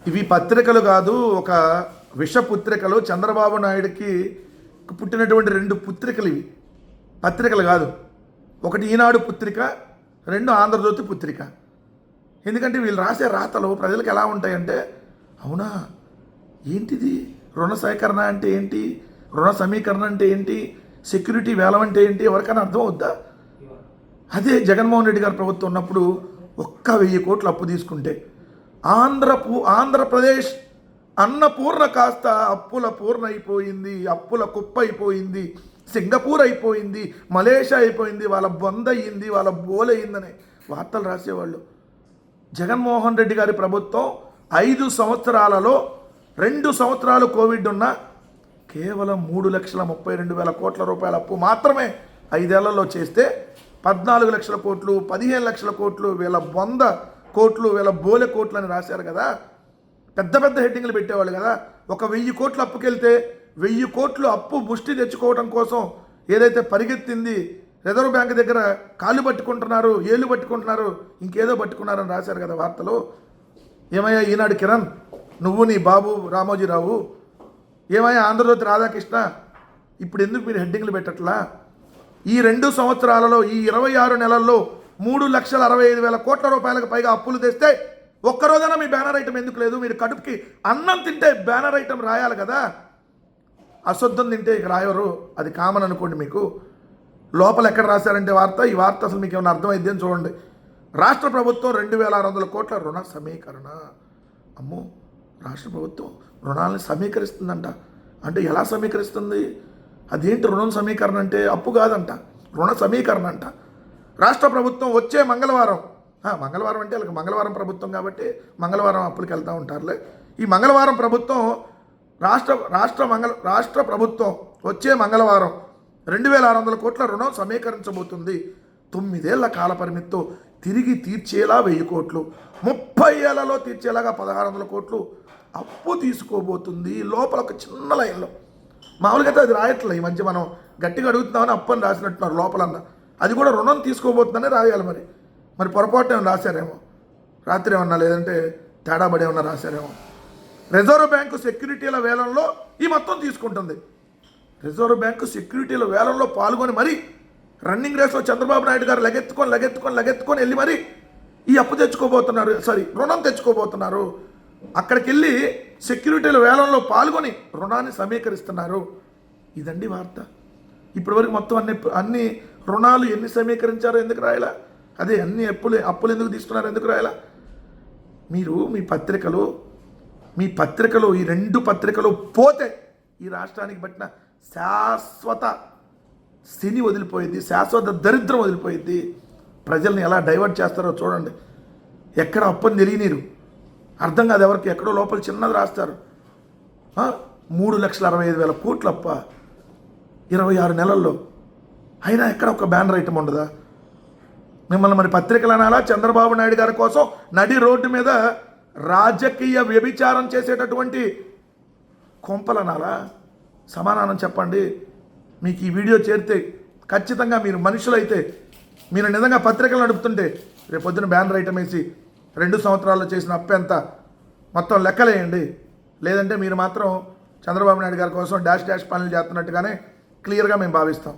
ఇవి పత్రికలు కాదు, ఒక విషపుత్రికలు. చంద్రబాబు నాయుడికి పుట్టినటువంటి 2 పుత్రికలు ఇవి. పత్రికలు కాదు. ఒకటి ఈనాడు పుత్రిక, 2 ఆంధ్రజ్యోతి పుత్రిక. ఎందుకంటే వీళ్ళు రాసే రాతలు ప్రజలకు ఎలా ఉంటాయంటే, అవునా ఏంటిది, రుణ సేకరణ అంటే ఏంటి, రుణ సమీకరణ అంటే ఏంటి, సెక్యూరిటీ వేలం అంటే ఏంటి, ఎవరికైనా అర్థం అవుద్దా? అదే జగన్మోహన్ రెడ్డి గారు ప్రభుత్వం ఉన్నప్పుడు 1,000 కోట్లు అప్పు తీసుకుంటే ఆంధ్రప్రదేశ్ అన్నపూర్ణ కాస్త అప్పుల పూర్ణ అయిపోయింది, అప్పుల కుప్ప అయిపోయింది, సింగపూర్ అయిపోయింది, మలేషియా అయిపోయింది, వాళ్ళ బొంద అయ్యింది, వాళ్ళ బోలయ్యిందని వార్తలు రాసేవాళ్ళు. జగన్మోహన్ రెడ్డి గారి ప్రభుత్వం 5 సంవత్సరాలలో 2 సంవత్సరాలు కోవిడ్ ఉన్నా కేవలం 3,32,000 కోట్ల రూపాయల అప్పు మాత్రమే 5 ఏళ్లలో చేస్తే 14 లక్షల కోట్లు, 15 లక్షల కోట్లు, వీళ్ళ 100 కోట్లు, వీళ్ళ బోలె కోట్లు అని రాశారు కదా. పెద్ద పెద్ద హెడ్డింగ్లు పెట్టేవాళ్ళు కదా. ఒక 1000 కోట్లు అప్పుకెళ్తే 1000 కోట్లు అప్పు ముష్టి తెచ్చుకోవడం కోసం ఏదైతే పరిగెత్తింది, రిజర్వ్ బ్యాంక్ దగ్గర కాళ్ళు పట్టుకుంటున్నారు, ఏళ్ళు పట్టుకుంటున్నారు, ఇంకేదో పట్టుకున్నారని రాశారు కదా వార్తలు. ఏమయ్యా ఈనాడు కిరణ్, నువ్వు నీ బాబు రామోజీరావు, ఏమయ్యా ఆంధ్రజ్యోతి రాధాకృష్ణ, ఇప్పుడు ఎందుకు మీరు హెడ్డింగ్లు పెట్టట్లా? ఈ 2 సంవత్సరాలలో, ఈ 26 నెలల్లో 3,65,000 కోట్ల రూపాయలకు పైగా అప్పులు తెస్తే ఒక్కరోజైనా మీ బ్యానర్ ఐటమ్ ఎందుకు లేదు? మీరు కడుపుకి అన్నం తింటే బ్యానర్ ఐటమ్ రాయాలి కదా. అశుద్ధం తింటే ఇక రాయరు, అది కామన్ అనుకోండి. మీకు లోపల ఎక్కడ రాశారంటే వార్త, ఈ వార్త అసలు మీకు ఏమైనా అర్థమైంది అని చూడండి. రాష్ట్ర ప్రభుత్వం 2,600 కోట్ల రుణ సమీకరణ. అమ్మో, రాష్ట్ర ప్రభుత్వం రుణాలను సమీకరిస్తుందంట. అంటే ఎలా సమీకరిస్తుంది? అదేంటి రుణం సమీకరణ అంటే? అప్పు కాదంట, రుణ సమీకరణ అంట. రాష్ట్ర ప్రభుత్వం వచ్చే మంగళవారం అంటే వాళ్ళకి మంగళవారం ప్రభుత్వం కాబట్టి మంగళవారం అప్పులకి వెళ్తూ ఉంటారులే. ఈ మంగళవారం ప్రభుత్వం రాష్ట్ర ప్రభుత్వం వచ్చే మంగళవారం 2,600 కోట్ల రుణం సమీకరించబోతుంది. 9 ఏళ్ల కాల పరిమితితో తిరిగి తీర్చేలా 1000 కోట్లు, 30 ఏళ్లలో తీర్చేలాగా 1,600 కోట్లు అప్పు తీసుకోబోతుంది. లోపల ఒక చిన్న లైన్లో, మామూలుగా అయితే అది రాయట్లే, ఈ మధ్య మనం గట్టిగా అడుగుతున్నామని అప్పు అని రాసినట్టున్నారు లోపలన్నా. అది కూడా రుణం తీసుకోబోతుందని రాయాలి. మరి పొరపాటు ఏమన్నా రాశారేమో, రాత్రి ఏమన్నా, లేదంటే తేడా పడి ఏమన్నా రాశారేమో. రిజర్వ్ బ్యాంకు సెక్యూరిటీల వేలంలో ఈ మొత్తం తీసుకుంటుంది. రిజర్వ్ బ్యాంకు సెక్యూరిటీల వేలంలో పాల్గొని మరి రన్నింగ్ రేస్లో చంద్రబాబు నాయుడు గారు లగెత్తుకొని వెళ్ళి మరి ఈ అప్పు తెచ్చుకోబోతున్నారు, రుణం తెచ్చుకోబోతున్నారు. అక్కడికి వెళ్ళి సెక్యూరిటీల వేలంలో పాల్గొని రుణాన్ని సమీకరిస్తున్నారు. ఇదండి వార్త. ఇప్పటివరకు మొత్తం అన్ని రుణాలు ఎన్ని సమీకరించారో ఎందుకు రాయాలా? అదే అన్ని అప్పులు ఎందుకు తీసుకున్నారో ఎందుకు రాయాలా? మీరు మీ పత్రికలు ఈ 2 పత్రికలు పోతే ఈ రాష్ట్రానికి పట్టిన శాశ్వత స్థితి వదిలిపోయింది, శాశ్వత దరిద్రం వదిలిపోయింది. ప్రజల్ని ఎలా డైవర్ట్ చేస్తారో చూడండి. ఎక్కడ అప్పని తెలియనీరు, అర్థం కాదు ఎవరికి. ఎక్కడో లోపల చిన్నది రాస్తారు. 3,65,000 కోట్ల అప్ప 26 నెలల్లో. అయినా ఎక్కడ ఒక బ్యానర్ ఐటమ్ ఉండదా? మిమ్మల్ని మరి పత్రికలు అనాలా? చంద్రబాబు నాయుడు గారి కోసం నడి రోడ్డు మీద రాజకీయ వ్యభిచారం చేసేటటువంటి కొంపలు అనాలా? సమాధానం చెప్పండి. మీకు ఈ వీడియో చేరితే ఖచ్చితంగా మీరు మనుషులైతే, మీరు నిజంగా పత్రికలు నడుపుతుంటే రేపు పొద్దున బ్యానర్ ఐటమ్ వేసి 2 సంవత్సరాల్లో చేసిన అప్పు ఎంత మొత్తం లెక్కలేయండి. లేదంటే మీరు మాత్రం చంద్రబాబు నాయుడు గారి కోసం డాష్ పనులు చేస్తున్నట్టుగానే క్లియర్గా మేము భావిస్తాం.